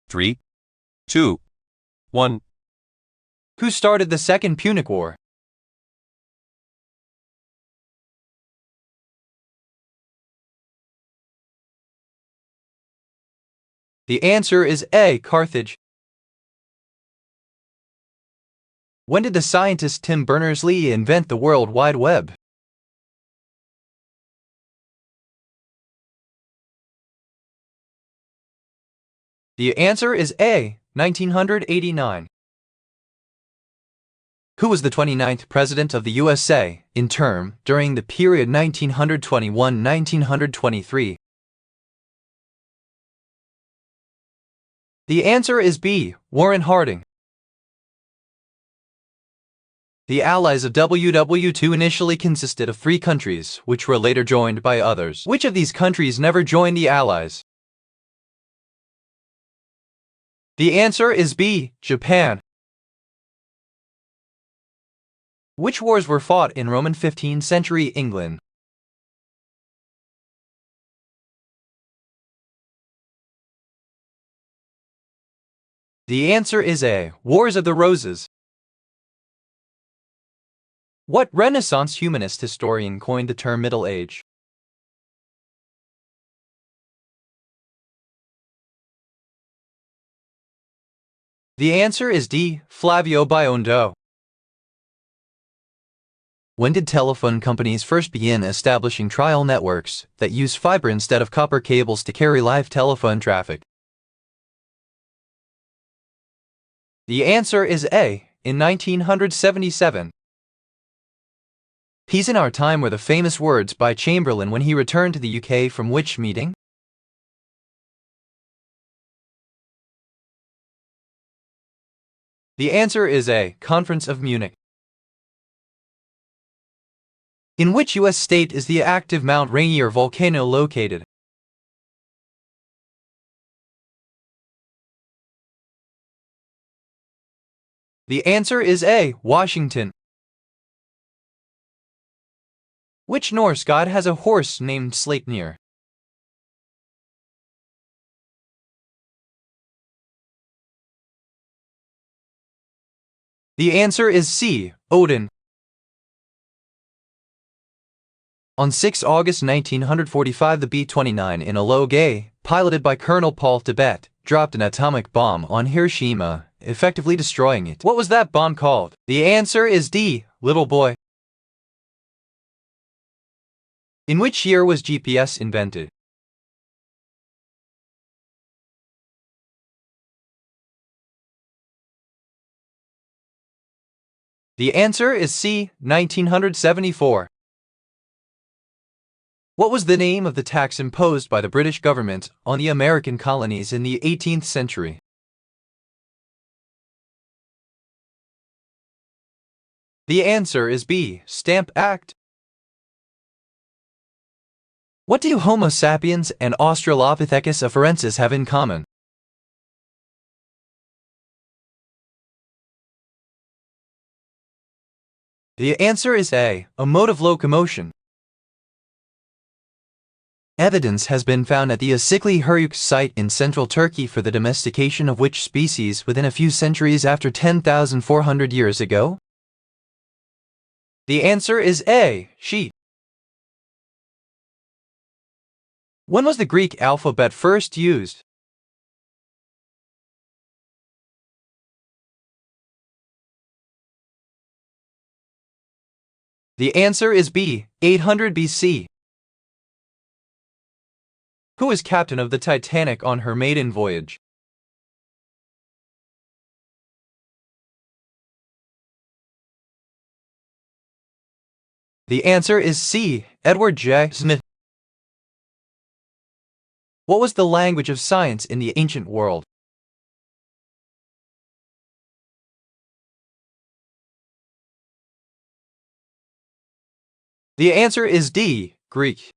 3, 2, 1. Who started the Second Punic War? The answer is A. Carthage. When did the scientist Tim Berners-Lee invent the World Wide Web? The answer is A. 1989. Who was the 29th President of the USA in term during the period 1921-1923? The answer is B. Warren Harding. The allies of WW2 initially consisted of 3 countries, which were later joined by others. Which of these countries never joined the allies? The answer is B. Japan. Which wars were fought in Roman 15th century England? The answer is A. Wars of the Roses. What Renaissance humanist historian coined the term Middle Age? The answer is D. Flavio Biondo. When did telephone companies first begin establishing trial networks that use fiber instead of copper cables to carry live telephone traffic? The answer is A. In 1977. Peace in Our Time were the famous words by Chamberlain when he returned to the UK from which meeting? The answer is A. Conference of Munich. In which U.S. state is the active Mount Rainier volcano located? The answer is A. Washington. Which Norse god has a horse named Sleipnir? The answer is C. Odin. On 6 August 1945, the B-29 Enola Gay, piloted by Colonel Paul Tibet, dropped an atomic bomb on Hiroshima, effectively destroying it. What was that bomb called? The answer is D. Little Boy. In which year was GPS invented? The answer is C. 1974. What was the name of the tax imposed by the British government on the American colonies in the 18th century? The answer is B. Stamp Act. What do Homo sapiens and Australopithecus afarensis have in common? The answer is A. A mode of locomotion. Evidence has been found at the Asikli Huruk site in central Turkey for the domestication of which species within a few centuries after 10,400 years ago? The answer is A. Sheep. When was the Greek alphabet first used? The answer is B. 800 BC. Who was captain of the Titanic on her maiden voyage? The answer is C. Edward J. Smith. What was the language of science in the ancient world? The answer is D. Greek.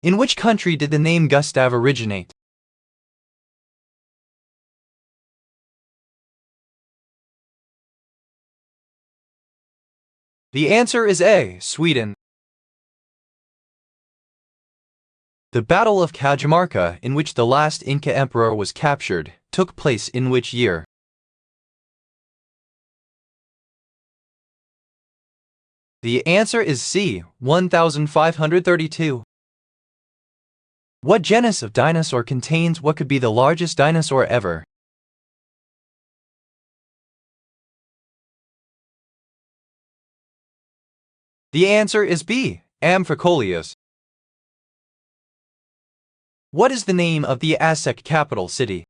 In which country did the name Gustav originate? The answer is A. Sweden. The Battle of Cajamarca, in which the last Inca emperor was captured, took place in which year? The answer is C, 1532. What genus of dinosaur contains what could be the largest dinosaur ever? The answer is B, Amphicoleus. What is the name of the Aztec capital city?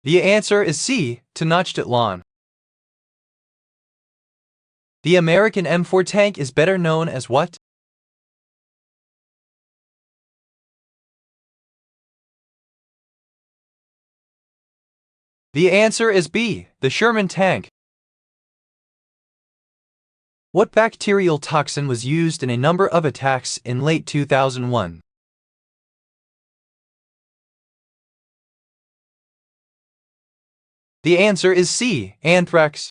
The answer is C, Tenochtitlan. The American M4 tank is better known as what? The answer is B, the Sherman tank. What bacterial toxin was used in a number of attacks in late 2001? The answer is C, anthrax.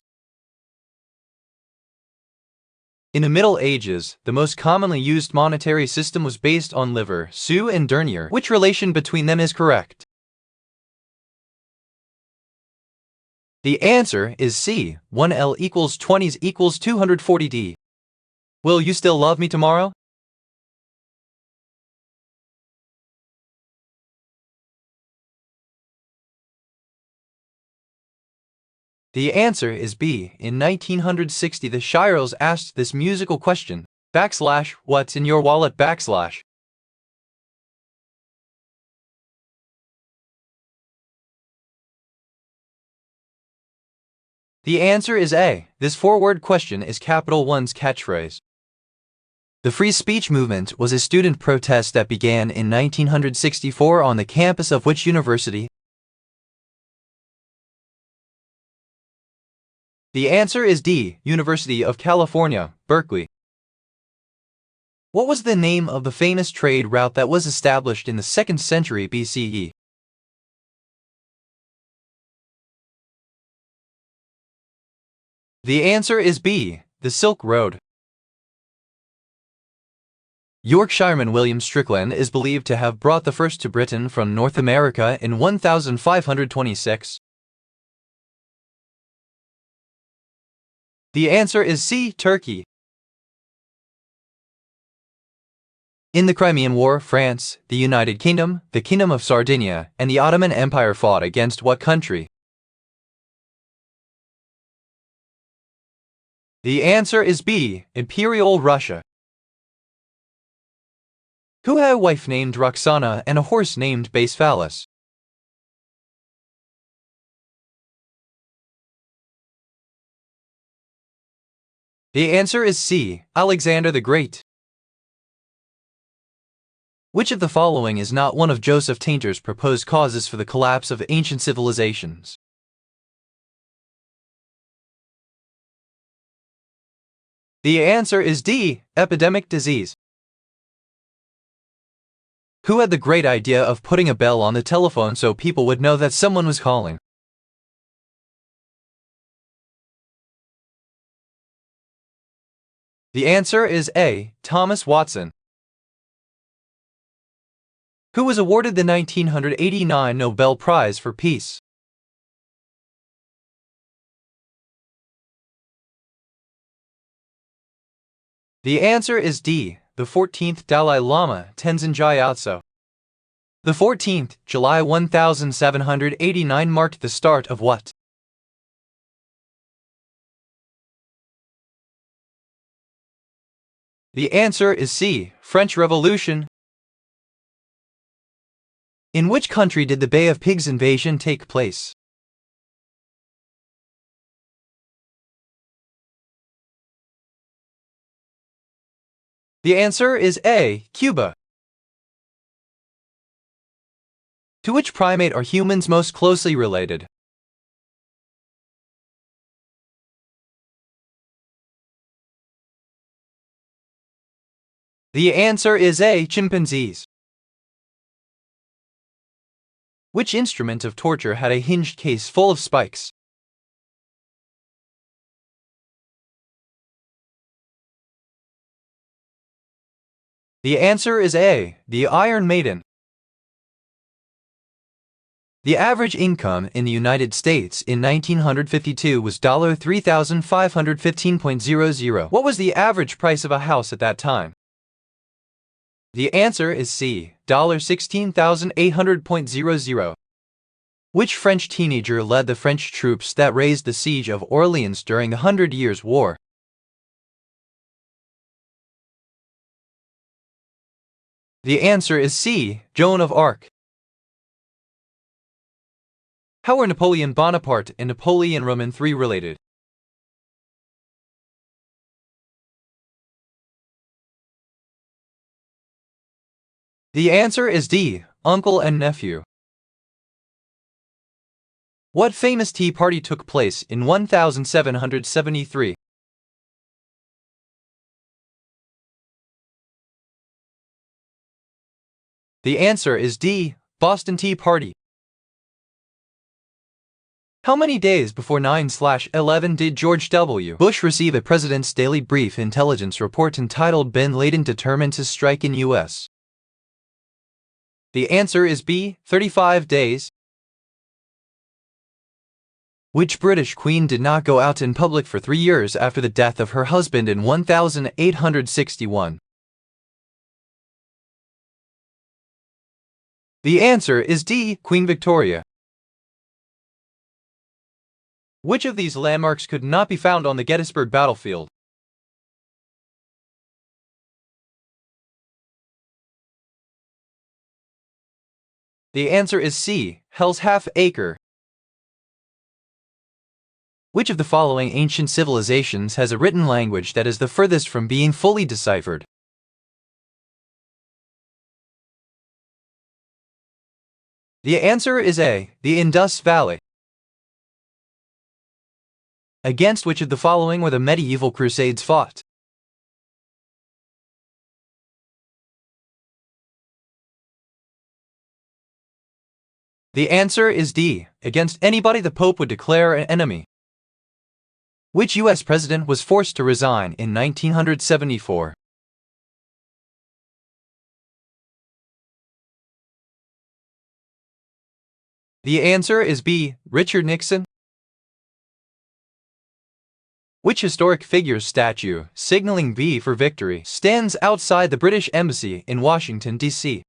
In the Middle Ages, the most commonly used monetary system was based on livre, sou and denier. Which relation between them is correct? The answer is C, 1L equals 20s equals 240D. Will you still love me tomorrow? The answer is B. In 1960, the Shiros asked this musical question, what's in your wallet /. The answer is A. This four-word question is Capital One's catchphrase. The free speech movement was a student protest that began in 1964 on the campus of which university? The answer is D. University of California, Berkeley. What was the name of the famous trade route that was established in the 2nd century BCE? The answer is B. The Silk Road. Yorkshireman William Strickland is believed to have brought the first to Britain from North America in 1526. The answer is C. Turkey. In the Crimean War, France, the United Kingdom, the Kingdom of Sardinia, and the Ottoman Empire fought against what country? The answer is B. Imperial Russia. Who had a wife named Roxana and a horse named Bacephalus? The answer is C. Alexander the Great. Which of the following is not one of Joseph Tainter's proposed causes for the collapse of ancient civilizations? The answer is D. Epidemic disease. Who had the great idea of putting a bell on the telephone so people would know that someone was calling? The answer is A. Thomas Watson. Who was awarded the 1989 Nobel Prize for Peace? The answer is D. The 14th Dalai Lama, Tenzin Gyatso. The 14th, July 1789 marked the start of what? The answer is C. French Revolution. In which country did the Bay of Pigs invasion take place? The answer is A. Cuba. To which primate are humans most closely related? The answer is A. Chimpanzees. Which instrument of torture had a hinged case full of spikes? The answer is A, the Iron Maiden. The average income in the United States in 1952 was $3,515.00. What was the average price of a house at that time? The answer is C, $16,800.00. Which French teenager led the French troops that raised the siege of Orleans during the 100 Years' War? The answer is C, Joan of Arc. How are Napoleon Bonaparte and Napoleon Roman III related? The answer is D, uncle and nephew. What famous tea party took place in 1773? The answer is D, Boston Tea Party. How many days before 9/11 did George W. Bush receive a President's Daily Brief intelligence report entitled Bin Laden Determined to Strike in U.S.? The answer is B, 35 days. Which British queen did not go out in public for 3 years after the death of her husband in 1861? The answer is D, Queen Victoria. Which of these landmarks could not be found on the Gettysburg battlefield? The answer is C, Hell's Half Acre. Which of the following ancient civilizations has a written language that is the furthest from being fully deciphered? The answer is A, the Indus Valley. Against which of the following were the medieval crusades fought? The answer is D, against anybody the Pope would declare an enemy. Which U.S. president was forced to resign in 1974? The answer is B, Richard Nixon. Which historic figure's statue, signaling V for victory, stands outside the British Embassy in Washington, D.C.?